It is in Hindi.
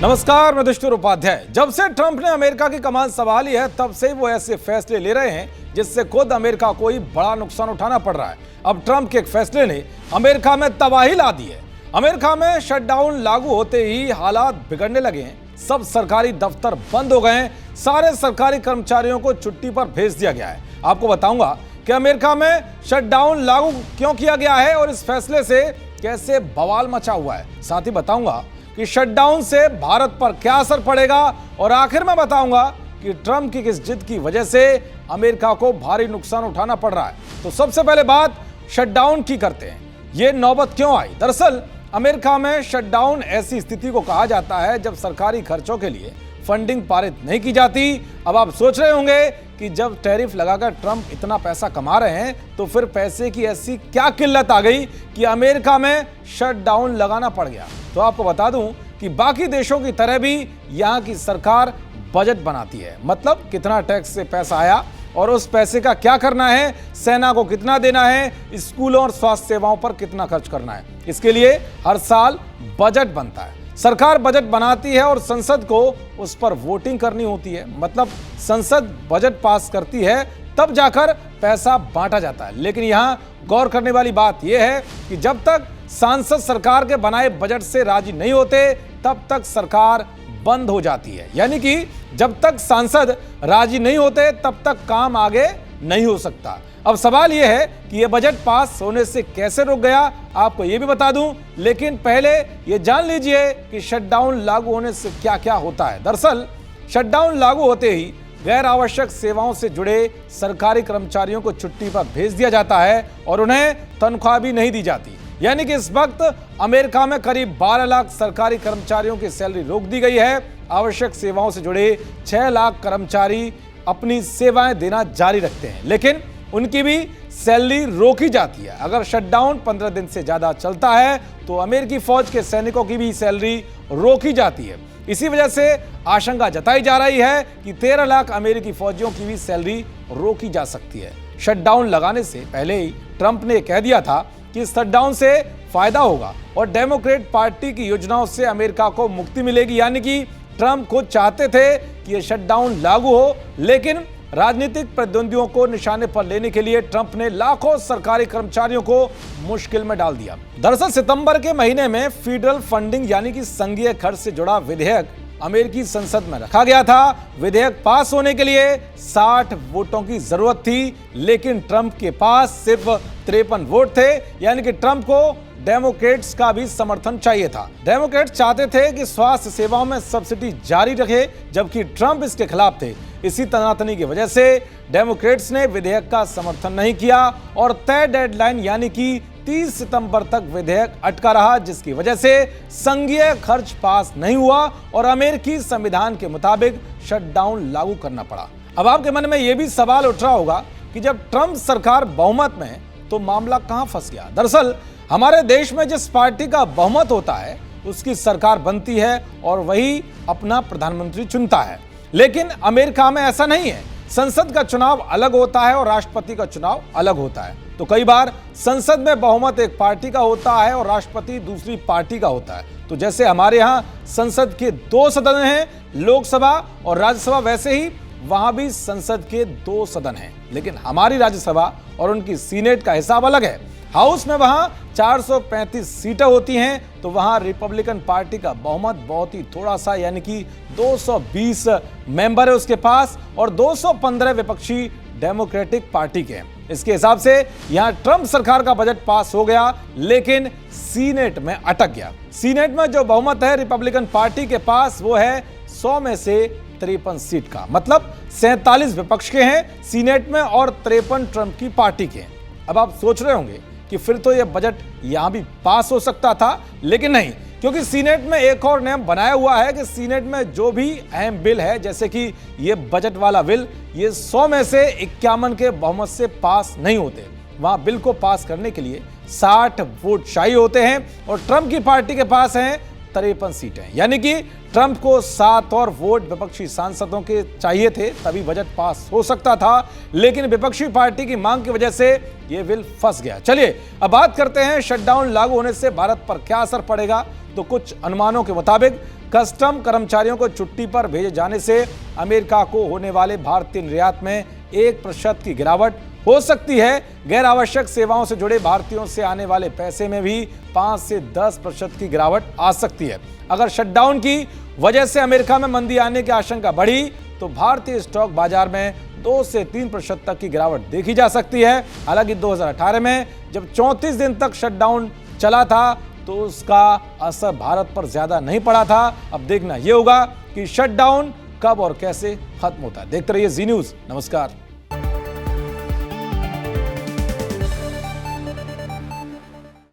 नमस्कार, मैं दुष्टुर उपाध्याय। जब से ट्रंप ने अमेरिका की कमान संभाली है तब से वो ऐसे फैसले ले रहे हैं जिससे खुद अमेरिका को ही बड़ा नुकसान उठाना पड़ रहा है। अब ट्रंप के एक फैसले ने अमेरिका में तबाही ला दी है। अमेरिका में शटडाउन लागू होते ही हालात बिगड़ने लगे हैं। सब सरकारी दफ्तर बंद हो गए हैं। सारे सरकारी कर्मचारियों को छुट्टी पर भेज दिया गया है। आपको बताऊंगा कि अमेरिका में शटडाउन लागू क्यों किया गया है और इस फैसले से कैसे बवाल मचा हुआ है। साथ ही बताऊंगा कि शटडाउन से भारत पर क्या असर पड़ेगा और आखिर में बताऊंगा कि ट्रंप की किस जिद की वजह से अमेरिका को भारी नुकसान उठाना पड़ रहा है। तो सबसे पहले बात शटडाउन की करते हैं। ये नौबत क्यों आई? दरअसल अमेरिका में शटडाउन ऐसी स्थिति को कहा जाता है जब सरकारी खर्चों के लिए फंडिंग पारित नहीं की जाती। अब आप सोच रहे होंगे कि जब टैरिफ लगाकर ट्रंप इतना पैसा कमा रहे हैं तो फिर पैसे की ऐसी क्या किल्लत आ गई कि अमेरिका में शटडाउन लगाना पड़ गया। तो आपको बता दूं कि बाकी देशों की तरह भी यहां की सरकार बजट बनाती है। मतलब कितना टैक्स से पैसा आया और उस पैसे का क्या करना है, सेना को कितना देना है, स्कूलों और स्वास्थ्य सेवाओं पर कितना खर्च करना है। इसके लिए हर साल बजट बनता है। सरकार बजट बनाती है और संसद को उस पर वोटिंग करनी होती है। मतलब संसद बजट पास करती है तब जाकर पैसा बांटा जाता है। लेकिन यहां गौर करने वाली बात यह है कि जब तक सांसद सरकार के बनाए बजट से राजी नहीं होते तब तक सरकार बंद हो जाती है। यानी कि जब तक सांसद राजी नहीं होते तब तक काम आगे नहीं हो सकता। अब सवाल यह है कि यह बजट पास होने से कैसे रुक गया, आपको यह भी बता दूं। लेकिन पहले यह जान लीजिए कि शटडाउन लागू होने से क्या क्या होता है। दरअसल शटडाउन लागू होते ही गैर आवश्यक सेवाओं से जुड़े सरकारी कर्मचारियों को छुट्टी पर भेज दिया जाता है और उन्हें तनख्वाह भी नहीं दी जाती। यानी कि इस वक्त अमेरिका में करीब 12 लाख सरकारी कर्मचारियों की सैलरी रोक दी गई है। आवश्यक सेवाओं से जुड़े 6 लाख कर्मचारी अपनी सेवाएं देना जारी रखते हैं, लेकिन उनकी भी सैलरी रोकी जाती है। अगर शटडाउन 15 दिन से ज्यादा चलता है तो अमेरिकी फौज के सैनिकों की भी सैलरी रोकी जाती है। इसी वजह से आशंका जताई जा रही है कि 13 लाख अमेरिकी फौजियों की भी सैलरी रोकी जा सकती है। शटडाउन लगाने से पहले ही ट्रंप ने कह दिया था कि शटडाउन से फायदा होगा और डेमोक्रेट पार्टी की योजनाओं से अमेरिका को मुक्ति मिलेगी। यानी कि ट्रंप खुद चाहते थे कि यह शटडाउन लागू हो, लेकिन राजनीतिक प्रतिद्वंदियों को निशाने पर लेने के लिए ट्रंप ने लाखों सरकारी कर्मचारियों को मुश्किल में डाल दिया। दरअसल सितंबर के महीने में फेडरल फंडिंग यानी कि संघीय खर्च से जुड़ा विधेयक अमेरिकी संसद में रखा गया था। विधेयक पास होने के लिए 60 वोटों की जरूरत थी, लेकिन ट्रंप के पास सिर्फ 53 वोट थे। यानी कि ट्रंप को डेमोक्रेट्स का भी समर्थन चाहिए था। डेमोक्रेट्स चाहते थे कि स्वास्थ्य सेवाओं में सब्सिडी जारी रखे, जबकि ट्रंप इसके खिलाफ थे। इसी तनातनी की वजह से डेमोक्रेट्स ने विधेयक का समर्थन नहीं किया और तय डेडलाइन यानी कि 30 सितंबर तक विधेयक अटका रहा, जिसकी वजह से संघीय खर्च पास नहीं हुआ और अमेरिकी संविधान के मुताबिक शटडाउन लागू करना पड़ा। अब आपके मन में यह भी सवाल उठ रहा होगा कि जब ट्रंप सरकार बहुमत में है तो मामला कहां फंस गया। दरअसल हमारे देश में जिस पार्टी का बहुमत होता है उसकी सरकार बनती है और वही अपना प्रधानमंत्री चुनता है। लेकिन अमेरिका में ऐसा नहीं है। संसद का चुनाव अलग होता है और राष्ट्रपति का चुनाव अलग होता है। तो कई बार संसद में बहुमत एक पार्टी का होता है और राष्ट्रपति दूसरी पार्टी का होता है। तो जैसे हमारे यहाँ संसद के 2 सदन हैं, लोकसभा और राज्यसभा, वैसे ही वहां भी संसद के 2 सदन हैं। लेकिन हमारी राज्यसभा और उनकी सीनेट का हिसाब अलग है। हाउस में वहां 435 सीटें होती हैं, तो वहां रिपब्लिकन पार्टी का बहुमत बहुत ही थोड़ा सा, यानी कि 220 मेंबर है उसके पास और 215 विपक्षी डेमोक्रेटिक पार्टी के हैं। इसके हिसाब से यहां ट्रंप सरकार का बजट पास हो गया, लेकिन सीनेट में अटक गया। सीनेट में जो बहुमत है रिपब्लिकन पार्टी के पास वो है 100 में से 53 सीट का। मतलब 47 विपक्ष के हैं सीनेट में और 53 ट्रंप की पार्टी के हैं। अब आप सोच रहे होंगे कि फिर तो यह बजट यहां भी पास हो सकता था, लेकिन नहीं, क्योंकि सीनेट में एक और नियम बनाया हुआ है कि सीनेट में जो भी अहम बिल है, जैसे कि ये बजट वाला बिल, ये 100 में से 51 के बहुमत से पास नहीं होते। वहां बिल को पास करने के लिए 60 वोट चाहिए होते हैं और ट्रंप की पार्टी के पास हैं 53 सीटें। यानी कि ट्रंप को 7 और वोट विपक्षी सांसदों के चाहिए थे, तभी बजट पास हो सकता था। लेकिन विपक्षी पार्टी की मांग की वजह से यह बिल फंस गया। चलिए अब बात करते हैं शटडाउन लागू होने से भारत पर क्या असर पड़ेगा। तो कुछ अनुमानों के मुताबिक कस्टम कर्मचारियों को छुट्टी पर भेजे जाने से अमेरिका को होने वाले भारतीय निर्यात में 1% की गिरावट हो सकती है। गैर आवश्यक सेवाओं से जुड़े भारतीयों से आने वाले पैसे में भी 5 से 10% की गिरावट आ सकती है। अगर शटडाउन की वजह से अमेरिका में मंदी आने की आशंका बढ़ी तो भारतीय स्टॉक बाजार में 2 से 3% तक की गिरावट देखी जा सकती है। हालांकि 2018 में जब 34 दिन तक शटडाउन चला था तो उसका असर भारत पर ज्यादा नहीं पड़ा था। अब देखना यह होगा कि शटडाउन कब और कैसे खत्म होता है। देखते रहिए जी न्यूज़। नमस्कार।